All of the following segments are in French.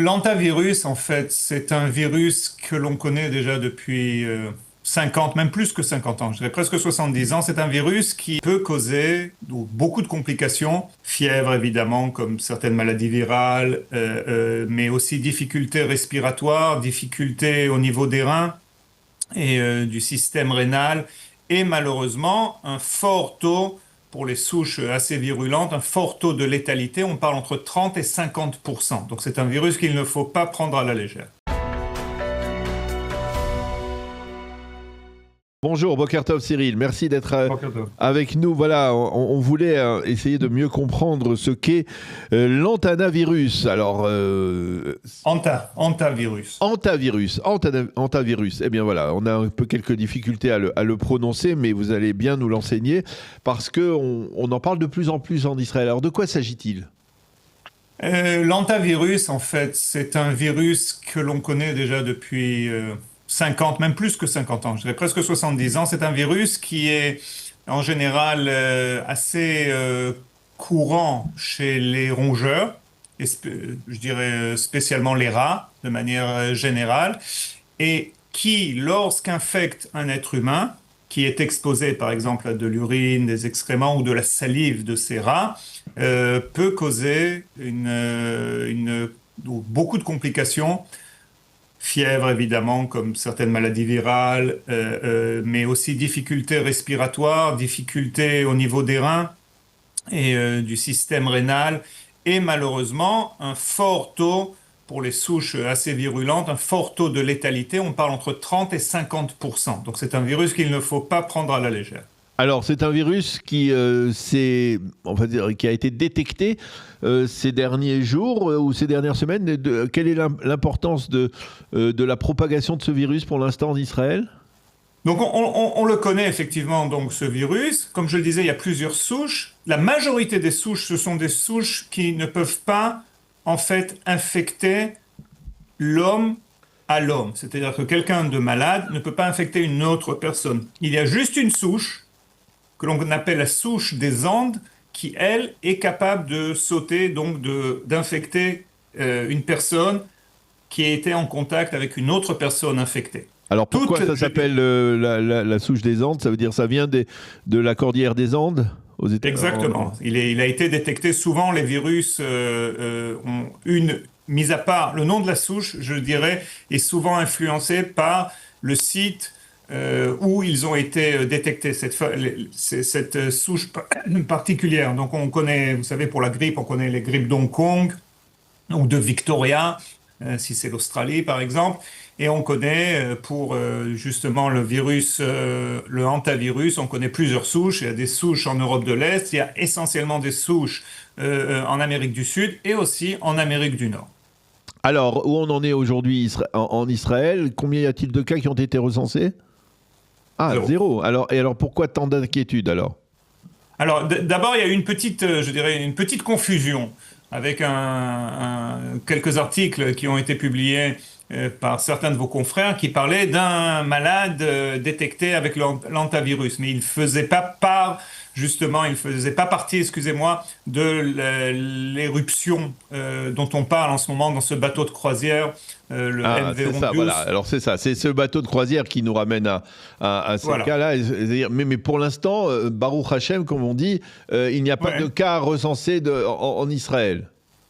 L'hantavirus, en fait, c'est un virus que l'on connaît déjà depuis 50, même plus que 50 ans, je dirais presque 70 ans. C'est un virus qui peut causer beaucoup de complications, fièvre évidemment, comme certaines maladies virales, mais aussi difficultés respiratoires, difficultés au niveau des reins et du système rénal, et malheureusement un fort taux pour les souches assez virulentes, un fort taux de létalité, on parle entre 30 et 50%. Donc c'est un virus qu'il ne faut pas prendre à la légère. Bonjour, Boker Tov Cyril, merci d'être Bon, avec nous. Voilà, on voulait essayer de mieux comprendre ce qu'est l'antanavirus. Alors, Hantavirus. Hantavirus. Eh bien voilà, on a un peu quelques difficultés à le prononcer, mais vous allez bien nous l'enseigner parce qu'on en parle de plus en plus en Israël. Alors, de quoi s'agit-il ? L'hantavirus, en fait, c'est un virus que l'on connaît déjà depuis 50, même plus que 50 ans, je dirais presque 70 ans. C'est un virus qui est en général assez courant chez les rongeurs, et je dirais spécialement les rats, de manière générale, et qui, lorsqu'infecte un être humain, qui est exposé par exemple à de l'urine, des excréments ou de la salive de ces rats, peut causer beaucoup de complications, fièvre évidemment, comme certaines maladies virales, mais aussi difficultés respiratoires, difficultés au niveau des reins et du système rénal, et malheureusement un fort taux pour les souches assez virulentes, un fort taux de létalité, on parle entre 30 et 50%. Donc c'est un virus qu'il ne faut pas prendre à la légère. Alors, c'est un virus on va dire, qui a été détecté ces derniers jours ou ces dernières semaines. Quelle est l'importance de la propagation de ce virus pour l'instant en Israël ? Donc on le connaît effectivement, donc ce virus. Comme je le disais, il y a plusieurs souches. La majorité des souches, ce sont des souches qui ne peuvent pas en fait infecter l'homme à l'homme. C'est-à-dire que quelqu'un de malade ne peut pas infecter une autre personne. Il y a juste une souche que l'on appelle la souche des Andes, qui, elle, est capable de sauter, donc d'infecter une personne qui a été en contact avec une autre personne infectée. Alors pourquoi ça s'appelle la souche des Andes ? Ça veut dire que ça vient de la cordillère des Andes aux États-Unis. Exactement. Il a été détecté souvent, les virus ont mis à part le nom de la souche, je dirais, est souvent influencé par le site où ils ont été détectés, cette souche particulière. Donc on connaît, vous savez, pour la grippe, on connaît les grippes d'Hong Kong ou de Victoria, si c'est l'Australie par exemple. Et on connaît pour justement le virus, le hantavirus, on connaît plusieurs souches. Il y a des souches en Europe de l'Est, il y a essentiellement des souches en Amérique du Sud et aussi en Amérique du Nord. Alors, où on en est aujourd'hui en Israël ? Combien y a-t-il de cas qui ont été recensés ? Ah, zéro. Alors pourquoi tant d'inquiétude alors ? Alors, d'abord, il y a eu une petite, je dirais, une petite confusion avec quelques articles qui ont été publiés par certains de vos confrères qui parlaient d'un malade détecté avec l'hantavirus. Mais il ne faisait pas part, justement, il ne faisait pas partie, excusez-moi, de l'éruption dont on parle en ce moment dans ce bateau de croisière, le MV c'est ça, Ondius. voilà. Alors c'est ça, c'est ce bateau de croisière qui nous ramène à ces Voilà. cas-là. Mais pour l'instant, Baruch Hashem, comme on dit, il n'y a pas de cas recensés en Israël.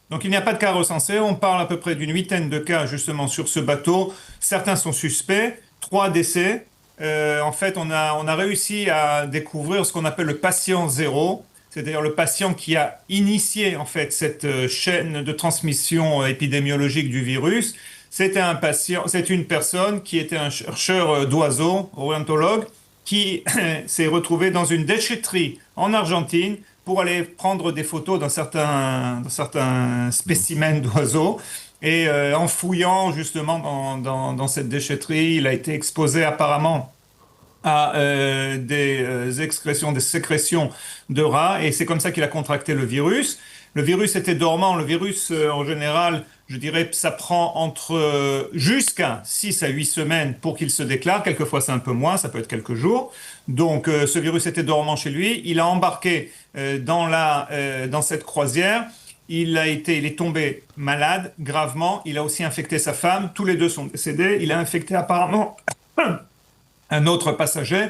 Donc il n'y a pas de cas recensés, on parle à peu près d'une 8aine de cas justement sur ce bateau. Certains sont suspects, 3 décès. En fait, on a réussi à découvrir ce qu'on appelle le patient zéro, c'est-à-dire le patient qui a initié en fait cette chaîne de transmission épidémiologique du virus. C'est une personne qui était un chercheur d'oiseaux, ornithologue, qui s'est retrouvé dans une déchetterie en Argentine pour aller prendre des photos d'un certain spécimen d'oiseaux. Et en fouillant justement dans cette déchetterie, il a été exposé apparemment à des excrétions, des sécrétions de rats, et c'est comme ça qu'il a contracté le virus. Le virus était dormant. Le virus, en général, je dirais, ça prend jusqu'à 6 à 8 semaines pour qu'il se déclare. Quelquefois, c'est un peu moins, ça peut être quelques jours. Donc, ce virus était dormant chez lui. Il a embarqué dans cette croisière il est tombé malade gravement. Il a aussi infecté sa femme. Tous les deux sont décédés. Il a infecté apparemment un autre passager.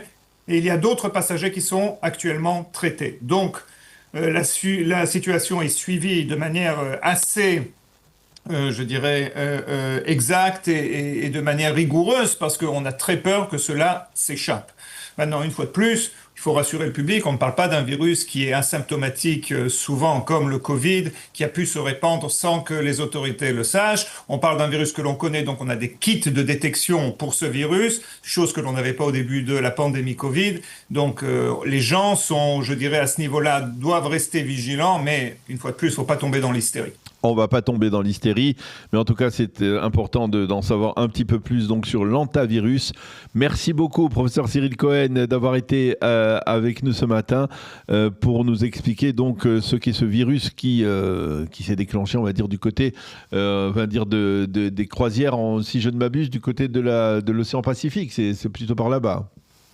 Et il y a d'autres passagers qui sont actuellement traités. Donc, la situation est suivie de manière assez, je dirais, exacte et de manière rigoureuse parce qu'on a très peur que cela s'échappe. Maintenant, une fois de plus, il faut rassurer le public, on ne parle pas d'un virus qui est asymptomatique souvent comme le Covid, qui a pu se répandre sans que les autorités le sachent. On parle d'un virus que l'on connaît, donc on a des kits de détection pour ce virus, chose que l'on n'avait pas au début de la pandémie Covid. Donc les gens sont, je dirais, à ce niveau-là, doivent rester vigilants, mais une fois de plus, il ne faut pas tomber dans l'hystérie. On va pas tomber dans l'hystérie, mais en tout cas, c'est important d'en savoir un petit peu plus donc sur l'hantavirus. Merci beaucoup, professeur Cyril Cohen, d'avoir été avec nous ce matin pour nous expliquer donc ce qu'est ce virus qui s'est déclenché, on va dire, du côté, des croisières, si je ne m'abuse, du côté de l'océan Pacifique. C'est plutôt par là-bas.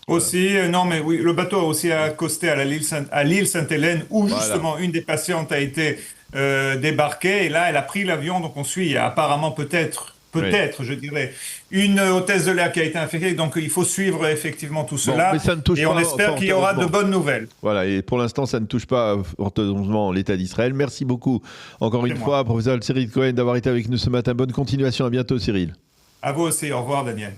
Aussi, non, mais oui, le bateau a aussi accosté à l'île Sainte-Hélène, où justement une des patientes a été débarquée, et là, elle a pris l'avion, donc on suit. Il y a apparemment peut-être, je dirais, une hôtesse de l'air qui a été infectée, donc il faut suivre effectivement tout cela, mais ça ne touche et on espère qu'il y aura de bonnes nouvelles. Voilà, et pour l'instant, ça ne touche pas heureusement l'État d'Israël. Merci beaucoup, encore une fois, professeur Cyril Cohen, d'avoir été avec nous ce matin. Bonne continuation, à bientôt, Cyril. À vous aussi, au revoir, Daniel.